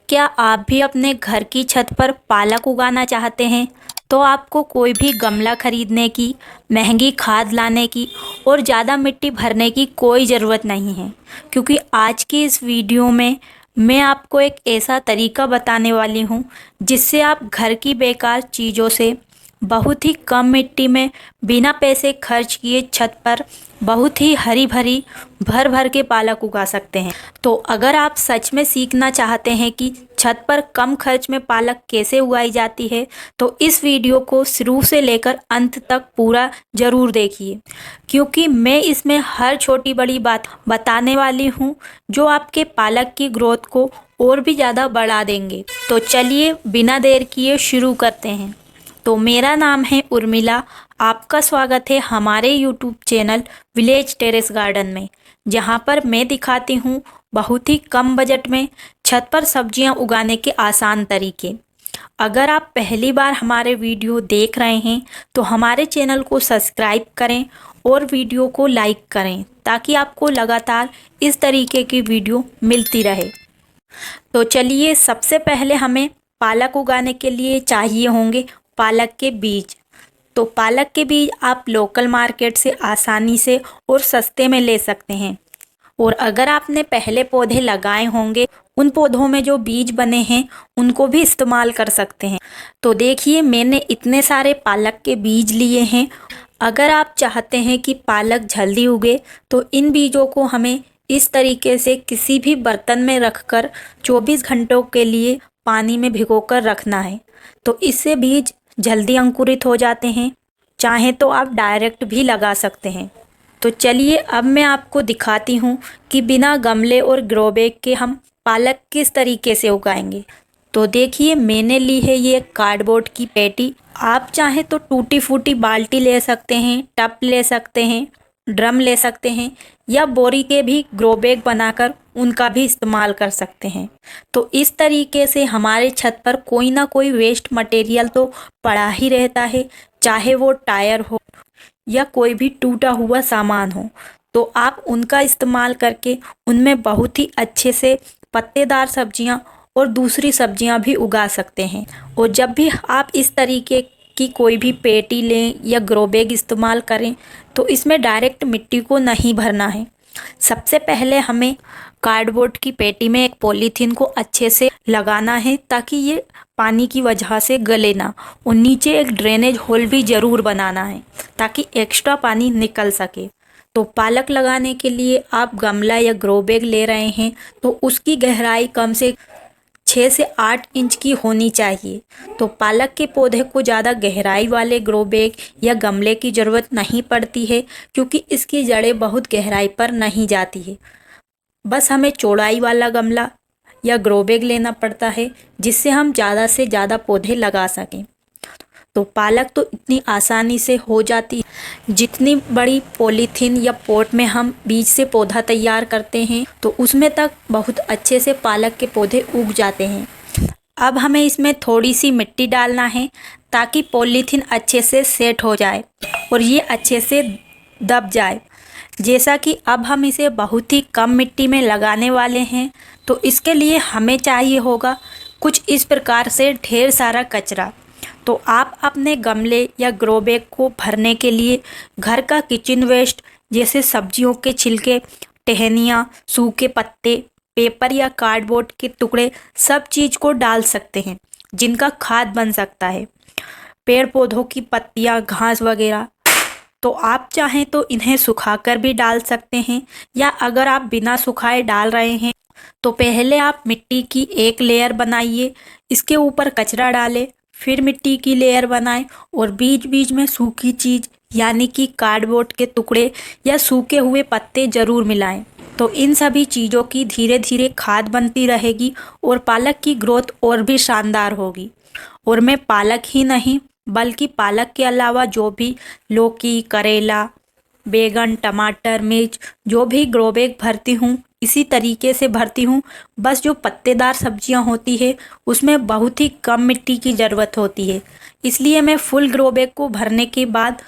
क्या आप भी अपने घर की छत पर पालक उगाना चाहते हैं? तो आपको कोई भी गमला खरीदने की, महंगी खाद लाने की और ज़्यादा मिट्टी भरने की कोई ज़रूरत नहीं है, क्योंकि आज की इस वीडियो में मैं आपको एक ऐसा तरीका बताने वाली हूँ जिससे आप घर की बेकार चीज़ों से बहुत ही कम मिट्टी में बिना पैसे खर्च किए छत पर बहुत ही हरी भरी भर भर के पालक उगा सकते हैं। तो अगर आप सच में सीखना चाहते हैं कि छत पर कम खर्च में पालक कैसे उगाई जाती है, तो इस वीडियो को शुरू से लेकर अंत तक पूरा ज़रूर देखिए, क्योंकि मैं इसमें हर छोटी बड़ी बात बताने वाली हूँ जो आपके पालक की ग्रोथ को और भी ज़्यादा बढ़ा देंगे। तो चलिए बिना देर किए शुरू करते हैं। तो मेरा नाम है उर्मिला। आपका स्वागत है हमारे YouTube channel village terrace garden में, जहां पर मैं दिखाती हूं बहुत ही कम बजट में छत पर सब्जियां उगाने के आसान तरीके। अगर आप पहली बार हमारे वीडियो देख रहे हैं तो हमारे चैनल को सब्सक्राइब करें और वीडियो को लाइक करें, ताकि आपको लगातार इस तरीके की वीडियो मिलती रहे। तो चलिए, सबसे पहले हमें पालक उगाने के लिए चाहिए होंगे पालक के बीज। तो पालक के बीज आप लोकल मार्केट से आसानी से और सस्ते में ले सकते हैं। और अगर आपने पहले पौधे लगाए होंगे, उन पौधों में जो बीज बने हैं उनको भी इस्तेमाल कर सकते हैं। तो देखिए, मैंने इतने सारे पालक के बीज लिए हैं। अगर आप चाहते हैं कि पालक जल्दी उगे तो इन बीजों को हमें इस तरीके से किसी भी बर्तन में रखकर 24 घंटों के लिए पानी में भिगोकर रखना है। तो इससे बीज जल्दी अंकुरित हो जाते हैं। चाहे तो आप डायरेक्ट भी लगा सकते हैं। तो चलिए, अब मैं आपको दिखाती हूँ कि बिना गमले और ग्रो बैग के हम पालक किस तरीके से उगाएंगे। तो देखिए, मैंने ली है ये कार्डबोर्ड की पेटी। आप चाहे तो टूटी फूटी बाल्टी ले सकते हैं, टब ले सकते हैं, ड्रम ले सकते हैं, या बोरी के भी ग्रो बैग बनाकर उनका भी इस्तेमाल कर सकते हैं। तो इस तरीके से हमारे छत पर कोई ना कोई वेस्ट मटेरियल तो पड़ा ही रहता है, चाहे वो टायर हो या कोई भी टूटा हुआ सामान हो। तो आप उनका इस्तेमाल करके उनमें बहुत ही अच्छे से पत्तेदार सब्जियां और दूसरी सब्जियां भी उगा सकते हैं। और जब भी आप इस तरीके की कोई भी पेटी लें या ग्रो बैग इस्तेमाल करें, तो इसमें डायरेक्ट मिट्टी को नहीं भरना है। सबसे पहले हमें कार्डबोर्ड की पेटी में एक पॉलीथीन को अच्छे से लगाना है, ताकि ये पानी की वजह से गले ना। और नीचे एक ड्रेनेज होल भी ज़रूर बनाना है, ताकि एक्स्ट्रा पानी निकल सके। तो पालक लगाने के लिए आप गमला या ग्रो बैग ले रहे हैं तो उसकी गहराई कम से 6 से 8 इंच की होनी चाहिए। तो पालक के पौधे को ज़्यादा गहराई वाले ग्रो बैग या गमले की ज़रूरत नहीं पड़ती है, क्योंकि इसकी जड़ें बहुत गहराई पर नहीं जाती है। बस हमें चौड़ाई वाला गमला या ग्रो बैग लेना पड़ता है, जिससे हम ज़्यादा से ज़्यादा पौधे लगा सकें। तो पालक तो इतनी आसानी से हो जाती है। जितनी बड़ी पॉलीथीन या पॉट में हम बीज से पौधा तैयार करते हैं, तो उसमें तक बहुत अच्छे से पालक के पौधे उग जाते हैं। अब हमें इसमें थोड़ी सी मिट्टी डालना है, ताकि पॉलीथीन अच्छे से सेट हो जाए और ये अच्छे से दब जाए। जैसा कि अब हम इसे बहुत ही कम मिट्टी में लगाने वाले हैं, तो इसके लिए हमें चाहिए होगा कुछ इस प्रकार से ढेर सारा कचरा। तो आप अपने गमले या ग्रो बैग को भरने के लिए घर का किचन वेस्ट, जैसे सब्जियों के छिलके, टहनियाँ, सूखे पत्ते, पेपर या कार्डबोर्ड के टुकड़े, सब चीज़ को डाल सकते हैं, जिनका खाद बन सकता है। पेड़ पौधों की पत्तियाँ, घास वगैरह, तो आप चाहें तो इन्हें सुखाकर भी डाल सकते हैं, या अगर आप बिना सुखाए डाल रहे हैं तो पहले आप मिट्टी की एक लेयर बनाइए, इसके ऊपर कचरा डालें, फिर मिट्टी की लेयर बनाएं और बीच बीच में सूखी चीज़ यानी कि कार्डबोर्ड के टुकड़े या सूखे हुए पत्ते ज़रूर मिलाएं। तो इन सभी चीज़ों की धीरे धीरे खाद बनती रहेगी और पालक की ग्रोथ और भी शानदार होगी। और मैं पालक ही नहीं, बल्कि पालक के अलावा जो भी लौकी, करेला, बैगन, टमाटर, मिर्च, जो भी ग्रो बैग भरती हूँ, इसी तरीके से भरती हूँ। बस जो पत्तेदार सब्जियाँ होती है उसमें बहुत ही कम मिट्टी की ज़रूरत होती है, इसलिए मैं फुल ग्रो बैग को भरने के बाद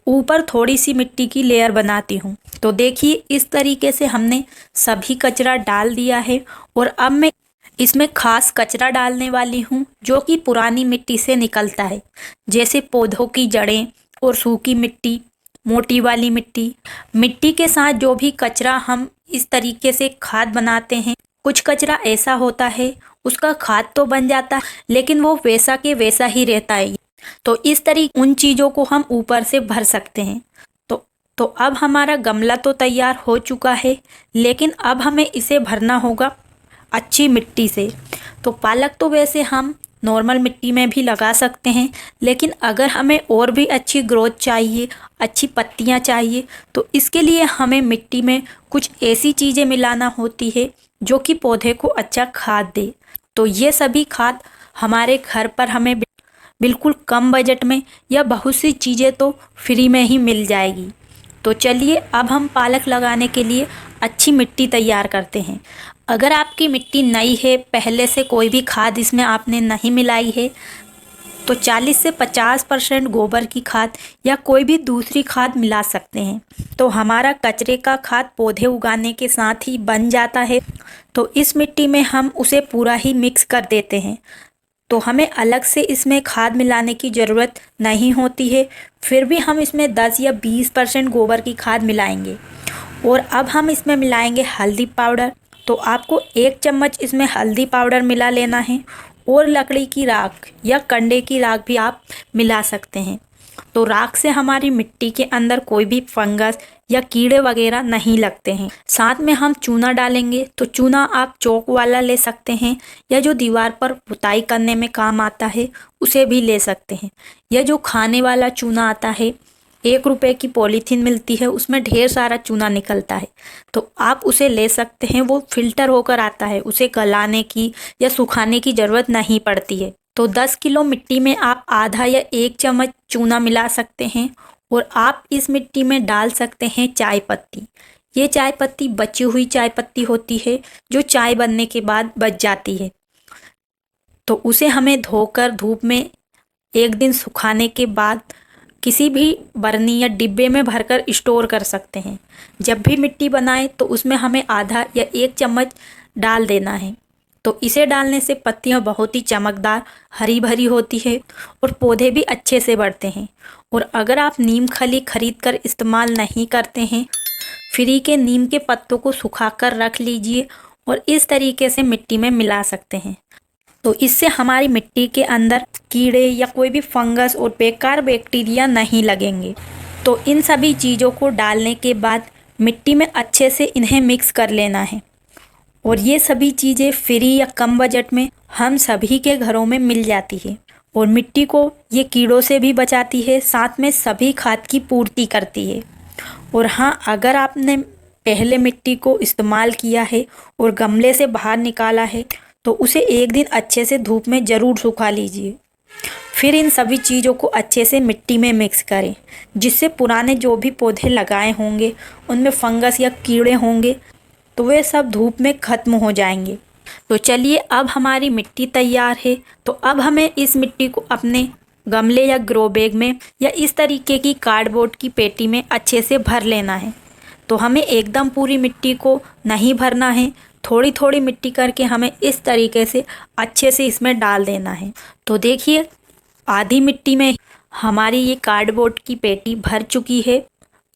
ऊपर थोड़ी सी मिट्टी की लेयर बनाती हूँ। तो देखिए, इस तरीके से हमने सभी कचरा डाल दिया है। और अब मैं इसमें खास कचरा डालने वाली हूँ जो कि पुरानी मिट्टी से निकलता है, जैसे पौधों की जड़ें और सूखी मिट्टी, मोटी वाली मिट्टी। मिट्टी के साथ जो भी कचरा हम इस तरीके से खाद बनाते हैं, कुछ कचरा ऐसा होता है उसका खाद तो बन जाता है लेकिन वो वैसा के वैसा ही रहता है। तो इस तरीके उन चीज़ों को हम ऊपर से भर सकते हैं। तो अब हमारा गमला तो तैयार हो चुका है, लेकिन अब हमें इसे भरना होगा अच्छी मिट्टी से। तो पालक तो वैसे हम नॉर्मल मिट्टी में भी लगा सकते हैं, लेकिन अगर हमें और भी अच्छी ग्रोथ चाहिए, अच्छी पत्तियां चाहिए, तो इसके लिए हमें मिट्टी में कुछ ऐसी चीज़ें मिलाना होती है जो कि पौधे को अच्छा खाद दे। तो ये सभी खाद हमारे घर पर हमें बिल्कुल कम बजट में या बहुत सी चीज़ें तो फ्री में ही मिल जाएगी। तो चलिए अब हम पालक लगाने के लिए अच्छी मिट्टी तैयार करते हैं। अगर आपकी मिट्टी नई है, पहले से कोई भी खाद इसमें आपने नहीं मिलाई है, तो 40 से 50% गोबर की खाद या कोई भी दूसरी खाद मिला सकते हैं। तो हमारा कचरे का खाद पौधे उगाने के साथ ही बन जाता है। तो इस मिट्टी में हम उसे पूरा ही मिक्स कर देते हैं, तो हमें अलग से इसमें खाद मिलाने की ज़रूरत नहीं होती है। फिर भी हम इसमें 10 या 20% गोबर की खाद मिलाएंगे। और अब हम इसमें मिलाएंगे हल्दी पाउडर। तो आपको 1 चम्मच इसमें हल्दी पाउडर मिला लेना है, और लकड़ी की राख या कंडे की राख भी आप मिला सकते हैं। तो राख से हमारी मिट्टी के अंदर कोई भी फंगस या कीड़े वगैरह नहीं लगते हैं। साथ में हम चूना डालेंगे, तो चूना आप चौक वाला ले सकते हैं, या जो दीवार पर पुताई करने में काम आता है उसे भी ले सकते हैं। या जो खाने वाला चूना आता है, 1 रुपए की पॉलीथीन मिलती है, उसमें ढेर सारा चूना निकलता है, तो आप उसे ले सकते हैं। वो फिल्टर होकर आता है, उसे गलाने की या सुखाने की ज़रूरत नहीं पड़ती है। तो 10 किलो मिट्टी में आप आधा या 1 चम्मच चूना मिला सकते हैं। और आप इस मिट्टी में डाल सकते हैं चाय पत्ती। ये चाय पत्ती बची हुई चाय पत्ती होती है जो चाय बनने के बाद बच जाती है। तो उसे हमें धोकर धूप में 1 दिन सुखाने के बाद किसी भी बरनी या डिब्बे में भरकर स्टोर कर सकते हैं। जब भी मिट्टी बनाए तो उसमें हमें आधा या 1 चम्मच डाल देना है। तो इसे डालने से पत्तियां बहुत ही चमकदार हरी भरी होती है और पौधे भी अच्छे से बढ़ते हैं। और अगर आप नीम खली खरीद कर इस्तेमाल नहीं करते हैं, फ्री के नीम के पत्तों को सुखाकर रख लीजिए और इस तरीके से मिट्टी में मिला सकते हैं। तो इससे हमारी मिट्टी के अंदर कीड़े या कोई भी फंगस और बेकार बैक्टीरिया नहीं लगेंगे। तो इन सभी चीज़ों को डालने के बाद मिट्टी में अच्छे से इन्हें मिक्स कर लेना है। और ये सभी चीज़ें फ्री या कम बजट में हम सभी के घरों में मिल जाती है। और मिट्टी को ये कीड़ों से भी बचाती है, साथ में सभी खाद की पूर्ति करती है। और हाँ, अगर आपने पहले मिट्टी को इस्तेमाल किया है और गमले से बाहर निकाला है, तो उसे 1 दिन अच्छे से धूप में ज़रूर सुखा लीजिए। फिर इन सभी चीज़ों को अच्छे से मिट्टी में मिक्स करें, जिससे पुराने जो भी पौधे लगाए होंगे उनमें फंगस या कीड़े होंगे तो वे सब धूप में ख़त्म हो जाएंगे। तो चलिए अब हमारी मिट्टी तैयार है। तो अब हमें इस मिट्टी को अपने गमले या ग्रो बैग में या इस तरीके की कार्डबोर्ड की पेटी में अच्छे से भर लेना है। तो हमें एकदम पूरी मिट्टी को नहीं भरना है, थोड़ी थोड़ी मिट्टी करके हमें इस तरीके से अच्छे से इसमें डाल देना है। तो देखिए, आधी मिट्टी में हमारी ये कार्डबोर्ड की पेटी भर चुकी है।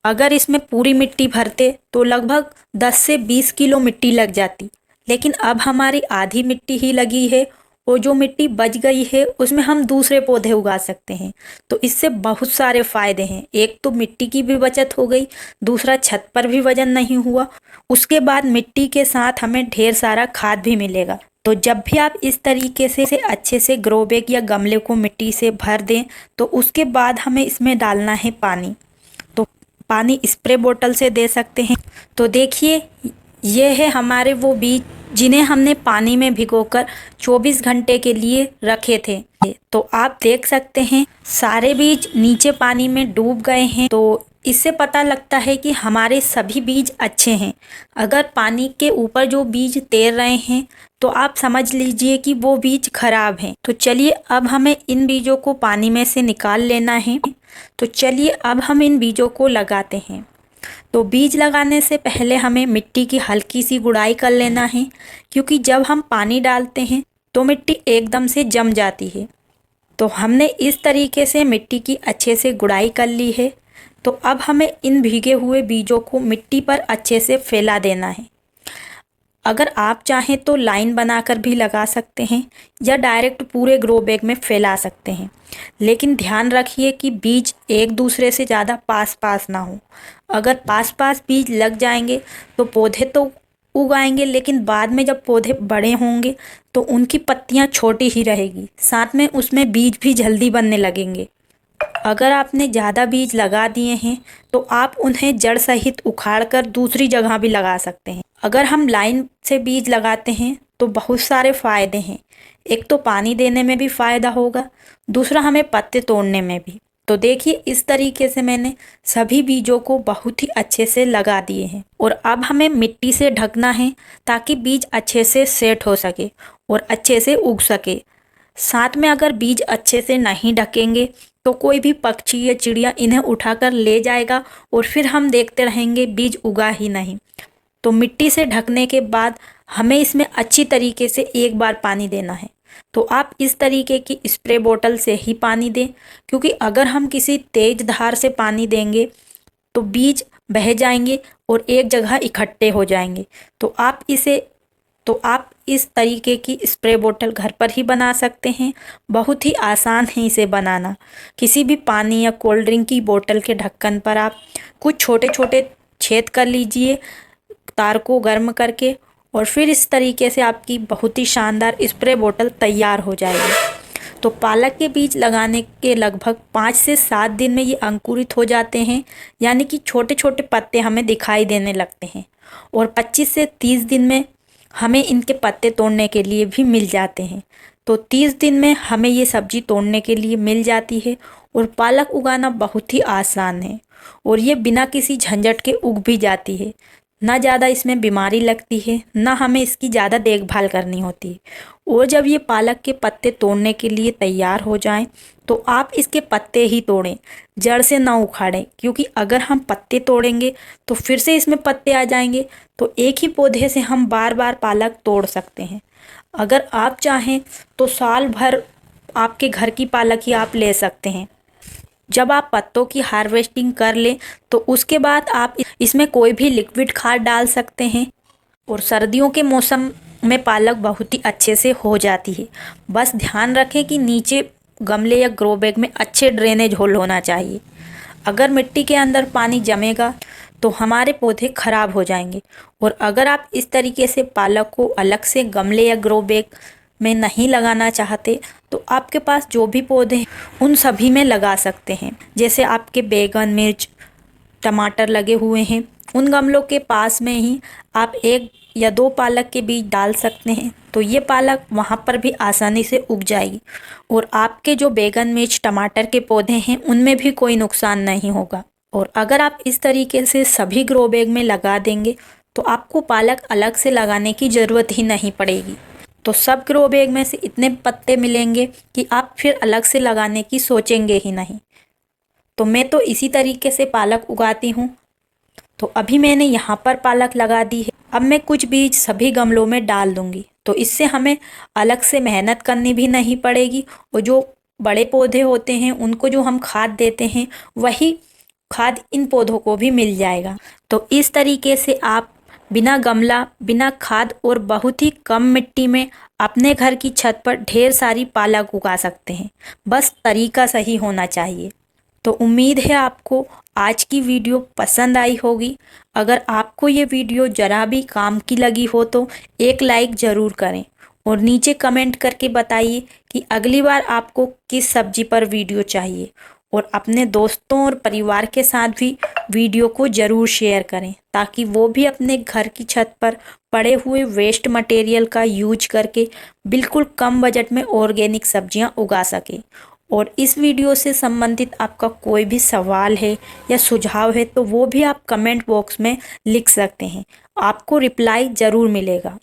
अगर इसमें पूरी मिट्टी भरते तो लगभग 10 से 20 किलो मिट्टी लग जाती, लेकिन अब हमारी आधी मिट्टी ही लगी है और जो मिट्टी बच गई है उसमें हम दूसरे पौधे उगा सकते हैं। तो इससे बहुत सारे फ़ायदे हैं। एक तो मिट्टी की भी बचत हो गई, दूसरा छत पर भी वजन नहीं हुआ, उसके बाद मिट्टी के साथ हमें ढेर सारा खाद भी मिलेगा। तो जब भी आप इस तरीके से अच्छे से ग्रो बैग या गमले को मिट्टी से भर दें, तो उसके बाद हमें इसमें डालना है पानी। तो पानी स्प्रे बोतल से दे सकते हैं। तो देखिए, ये है हमारे वो बीज जिन्हें हमने पानी में भिगोकर 24 घंटे के लिए रखे थे। तो आप देख सकते हैं सारे बीज नीचे पानी में डूब गए हैं। तो इससे पता लगता है कि हमारे सभी बीज अच्छे हैं। अगर पानी के ऊपर जो बीज तैर रहे हैं तो आप समझ लीजिए कि वो बीज खराब हैं। तो चलिए अब हमें इन बीजों को पानी में से निकाल लेना है। तो चलिए अब हम इन बीजों को लगाते हैं। तो बीज लगाने से पहले हमें मिट्टी की हल्की सी गुड़ाई कर लेना है, क्योंकि जब हम पानी डालते हैं तो मिट्टी एकदम से जम जाती है। तो हमने इस तरीके से मिट्टी की अच्छे से गुड़ाई कर ली है। तो अब हमें इन भीगे हुए बीजों को मिट्टी पर अच्छे से फैला देना है। अगर आप चाहें तो लाइन बनाकर भी लगा सकते हैं या डायरेक्ट पूरे ग्रो बैग में फैला सकते हैं, लेकिन ध्यान रखिए कि बीज एक दूसरे से ज़्यादा पास पास ना हो। अगर पास पास बीज लग जाएंगे तो पौधे तो उगाएंगे, लेकिन बाद में जब पौधे बड़े होंगे तो उनकी पत्तियां छोटी ही रहेगी, साथ में उसमें बीज भी जल्दी बनने लगेंगे। अगर आपने ज़्यादा बीज लगा दिए हैं तो आप उन्हें जड़ सहित उखाड़ कर दूसरी जगह भी लगा सकते हैं। अगर हम लाइन से बीज लगाते हैं तो बहुत सारे फ़ायदे हैं। एक तो पानी देने में भी फ़ायदा होगा, दूसरा हमें पत्ते तोड़ने में भी। तो देखिए, इस तरीके से मैंने सभी बीजों को बहुत ही अच्छे से लगा दिए हैं और अब हमें मिट्टी से ढकना है ताकि बीज अच्छे से सेट हो सके और अच्छे से उग सके। साथ में अगर बीज अच्छे से नहीं ढकेंगे तो कोई भी पक्षी या चिड़िया इन्हें उठाकर ले जाएगा और फिर हम देखते रहेंगे बीज उगा ही नहीं। तो मिट्टी से ढकने के बाद हमें इसमें अच्छी तरीके से एक बार पानी देना है। तो आप इस तरीके की स्प्रे बोतल से ही पानी दें, क्योंकि अगर हम किसी तेज धार से पानी देंगे तो बीज बह जाएंगे और एक जगह इकट्ठे हो जाएंगे। तो आप इस तरीके की स्प्रे बोतल घर पर ही बना सकते हैं। बहुत ही आसान है इसे बनाना। किसी भी पानी या कोल्ड ड्रिंक की बोतल के ढक्कन पर आप कुछ छोटे छोटे छेद कर लीजिए तार को गर्म करके, और फिर इस तरीके से आपकी बहुत ही शानदार स्प्रे बोतल तैयार हो जाएगी। तो पालक के बीज लगाने के लगभग 5 से 7 दिन में ये अंकुरित हो जाते हैं, यानी कि छोटे छोटे पत्ते हमें दिखाई देने लगते हैं, और 25 से 30 दिन में हमें इनके पत्ते तोड़ने के लिए भी मिल जाते हैं। तो 30 दिन में हमें ये सब्जी तोड़ने के लिए मिल जाती है। और पालक उगाना बहुत ही आसान है और ये बिना किसी झंझट के उग भी जाती है। ना ज़्यादा इसमें बीमारी लगती है, ना हमें इसकी ज़्यादा देखभाल करनी होती है। और जब ये पालक के पत्ते तोड़ने के लिए तैयार हो जाएं तो आप इसके पत्ते ही तोड़ें, जड़ से ना उखाड़ें, क्योंकि अगर हम पत्ते तोड़ेंगे तो फिर से इसमें पत्ते आ जाएंगे। तो एक ही पौधे से हम बार बार पालक तोड़ सकते हैं। अगर आप चाहें तो साल भर आपके घर की पालक ही आप ले सकते हैं। जब आप पत्तों की हार्वेस्टिंग कर लें तो उसके बाद आप इसमें कोई भी लिक्विड खाद डाल सकते हैं, और सर्दियों के मौसम में पालक बहुत ही अच्छे से हो जाती है। बस ध्यान रखें कि नीचे गमले या ग्रो बैग में अच्छे ड्रेनेज होल होना चाहिए। अगर मिट्टी के अंदर पानी जमेगा तो हमारे पौधे खराब हो जाएंगे। और अगर आप इस तरीके से पालक को अलग से गमले या ग्रो बैग में नहीं लगाना चाहते तो आपके पास जो भी पौधे हैं उन सभी में लगा सकते हैं। जैसे आपके बैगन, मिर्च, टमाटर लगे हुए हैं, उन गमलों के पास में ही आप 1 या 2 पालक के बीज डाल सकते हैं। तो ये पालक वहाँ पर भी आसानी से उग जाएगी और आपके जो बैगन, मिर्च, टमाटर के पौधे हैं उनमें भी कोई नुकसान नहीं होगा। और अगर आप इस तरीके से सभी ग्रो बैग में लगा देंगे तो आपको पालक अलग से लगाने की ज़रूरत ही नहीं पड़ेगी। तो सब ग्रो बैग में से इतने पत्ते मिलेंगे कि आप फिर अलग से लगाने की सोचेंगे ही नहीं। तो मैं तो इसी तरीके से पालक उगाती हूँ। तो अभी मैंने यहाँ पर पालक लगा दी है। अब मैं कुछ बीज सभी गमलों में डाल दूँगी, तो इससे हमें अलग से मेहनत करनी भी नहीं पड़ेगी। और जो बड़े पौधे होते हैं उनको जो हम खाद देते हैं वही खाद इन पौधों को भी मिल जाएगा। तो इस तरीके से आप बिना गमला, बिना खाद और बहुत ही कम मिट्टी में अपने घर की छत पर ढेर सारी पालक उगा सकते हैं। बस तरीका सही होना चाहिए। तो उम्मीद है आपको आज की वीडियो पसंद आई होगी। अगर आपको ये वीडियो ज़रा भी काम की लगी हो तो एक लाइक ज़रूर करें और नीचे कमेंट करके बताइए कि अगली बार आपको किस सब्जी पर वीडियो चाहिए। और अपने दोस्तों और परिवार के साथ भी वीडियो को ज़रूर शेयर करें ताकि वो भी अपने घर की छत पर पड़े हुए वेस्ट मटेरियल का यूज करके बिल्कुल कम बजट में ऑर्गेनिक सब्जियां उगा सके। और इस वीडियो से संबंधित आपका कोई भी सवाल है या सुझाव है तो वो भी आप कमेंट बॉक्स में लिख सकते हैं, आपको रिप्लाई ज़रूर मिलेगा।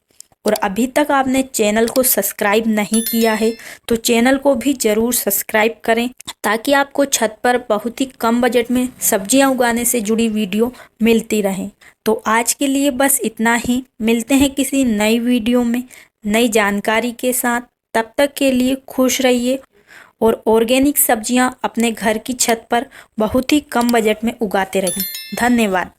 और अभी तक आपने चैनल को सब्सक्राइब नहीं किया है तो चैनल को भी ज़रूर सब्सक्राइब करें, ताकि आपको छत पर बहुत ही कम बजट में सब्जियां उगाने से जुड़ी वीडियो मिलती रहें। तो आज के लिए बस इतना ही। मिलते हैं किसी नई वीडियो में नई जानकारी के साथ। तब तक के लिए खुश रहिए और ऑर्गेनिक सब्जियां अपने घर की छत पर बहुत ही कम बजट में उगाते रहिए। धन्यवाद।